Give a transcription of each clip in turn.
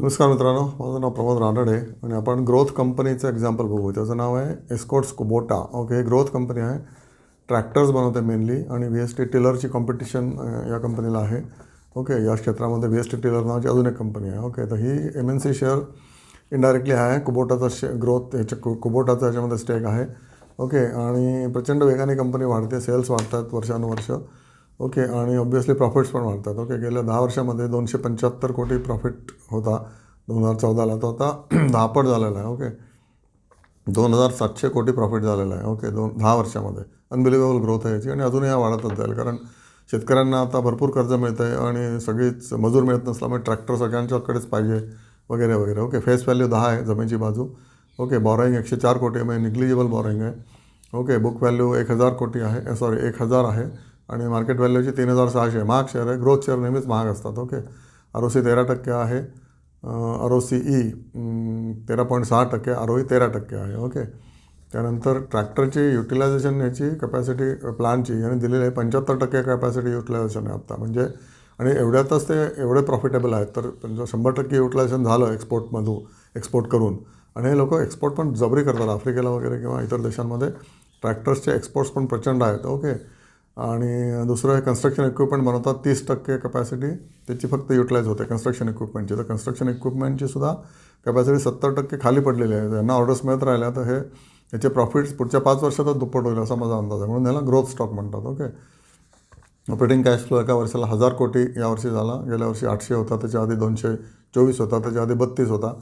नमस्कार मित्रांनो, माझं नाव प्रमोद रानडे आणि आपण ग्रोथ कंपनीचं एक्झाम्पल बघू. त्याचं नाव आहे एस्कॉर्ट्स कुबोटा. ओके, हे ग्रोथ कंपनी आहे. ट्रॅक्टर्स बनवते मेनली आणि VST टिलरची कॉम्पिटिशन या कंपनीला आहे. ओके, या क्षेत्रामध्ये VST टिलर नावाची अजून एक कंपनी आहे. ओके, तर ही MNC शेअर इनडायरेक्टली आहे. कुबोटाचा ग्रोथ कुबोटाचा याच्यामध्ये स्टेक आहे. ओके, आणि प्रचंड वेगाने कंपनी वाढते, सेल्स वाढतात वर्षानुवर्ष. ओके, आणि ऑब्व्हियसली प्रॉफिट्स पण वाढतात. ओके, गेल्या 10 वर्षामध्ये 275 कोटी प्रॉफिट होता 2014ला, तो आता 10 पट झालेला आहे. ओके, 2700 कोटी प्रॉफिट झालेला आहे. ओके, 10 वर्षामध्ये अनबिलिव्हेबल ग्रोथ आहे याची आणि अजूनही हा वाढतच जाईल. कारण शेतकऱ्यांना आता भरपूर कर्ज मिळतं आहे आणि सगळीच मजूर मिळत नसल्यामुळे ट्रॅक्टर सगळ्यांच्याकडेच पाहिजे वगैरे वगैरे. ओके, फेस व्हॅल्यू 10 आहे जमीनची बाजू. ओके, बॉरोईंग 104 कोटी म्हणजे निग्लिजिबल बॉरोईंग आहे. ओके, बुक व्हॅल्यू 1000 कोटी आहे, 1000 आहे आणि मार्केट व्हॅल्यूची 3600. महाग शेअर आहे. ग्रोथ शेअर नेहमीच महाग असतात. ओके, ROC 13% आहे, ROCE 13.6%, ROE 13% आहे. ओके, त्यानंतर ट्रॅक्टरची युटिलायझेशन याची कॅपॅसिटी प्लांटची याने दिलेली आहे 75% कॅपॅसिटी युटिलायझेशन आहे आत्ता. म्हणजे आणि एवढ्यातच ते एवढे प्रॉफिटेबल आहेत. तर 100% युटिलायझेशन झालं एक्सपोर्ट करून. आणि हे लोक एक्सपोर्ट पण जबरी करतात आफ्रिकेला वगैरे किंवा इतर देशांमध्ये. ट्रॅक्टर्सचे एक्सपोर्ट्स पण प्रचंड आहेत. ओके, आणि दुसरं कन्स्ट्रक्शन इक्विपमेंट बनवतात. 30% कॅपॅसिटी त्याची फक्त युटिलाइज होते कन्स्ट्रक्शन इक्विपमेंटची. तर कन्स्ट्रक्शन इक्विपमेंटची सुद्धा कॅपॅसिटी 70% खाली पडलेली आहे. त्यांना ऑर्डर्स मिळत राहिल्या तर याचे प्रॉफिट्स पुढच्या 5 वर्षातच दुप्पट होईल असा माझा अंदाज आहे. म्हणून याला ग्रोथ स्टॉक म्हणतात. ओके, ऑपरेटिंग कॅश फ्लो एका वर्षाला 1000 कोटी यावर्षी झाला. गेल्या वर्षी 800 होता, त्याच्या आधी 224 होता, त्याच्या आधी 32 होता.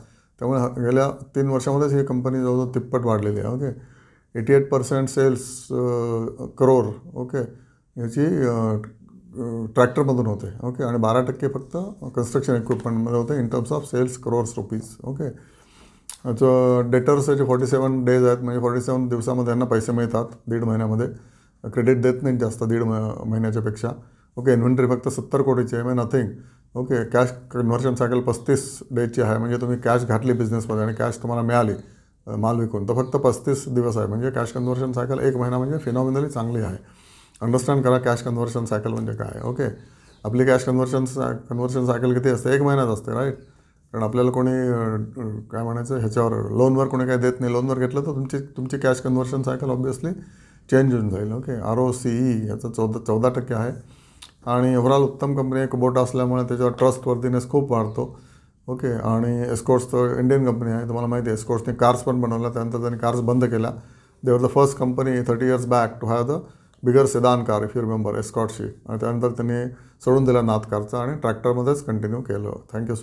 त्यामुळे गेल्या 3 वर्षामध्येच ही कंपनी जवळजवळ तिप्पट वाढलेली आहे. Okay, 88% cells crore. ओके, याची ट्रॅक्टरमधून होते. ओके, आणि 12% फक्त कन्स्ट्रक्शन इक्विपमेंटमध्ये होते in terms of sales crores rupees. Okay, debtors याचे 47 डेज आहेत, म्हणजे 47 दिवसामध्ये यांना पैसे मिळतात. 1.5 महिन्यामध्ये क्रेडिट देत नाहीत जास्त 1.5 महिन्याच्या पेक्षा. ओके, इन्व्हेंटरी फक्त 70 कोटीची आहे, म्हणजे nothing. Okay, cash conversion cycle 35 डेजची आहे. म्हणजे तुम्ही कॅश घातली बिझनेसमध्ये आणि कॅश तुम्हाला मिळाली माल विकून तर फक्त 35 दिवस आहे. म्हणजे कॅश कन्व्हर्शन सायकल 1 महिना म्हणजे फिनॉमिनली चांगली आहे. अंडरस्टँड करा कॅश कन्व्हर्शन सायकल म्हणजे काय. ओके, आपली कॅश कन्व्हर्शन सायकल किती असते? 1 महिनाच असते, राईट. कारण आपल्याला कोणी काय म्हणायचं ह्याच्यावर लोनवर कोणी काय देत नाही. लोनवर घेतलं तर तुमची cash conversion cycle obviously change होऊन जाईल. ओके, ROCE याचं 14% आहे आणि ओव्हरऑल उत्तम कंपनी आहे. कुबोटा असल्यामुळे त्याच्यावर ट्रस्टवर्दीनेस खूप वाढतो. ओके, आणि एस्कॉर्ट्स तर इंडियन कंपनी आहे. तुम्हाला माहिती आहे एस्कॉर्ट्सने कार्स पण बनवल्या, त्यानंतर त्यांनी कार्स बंद केल्या. They were the first company 30 years back to have the bigger sedan car if you remember एस्कॉर्ट्सची. आणि त्यानंतर त्यांनी सोडून दिला नाथ कारचा आणि ट्रॅक्टरमध्येच कंटिन्यू केलं. थँक्यू.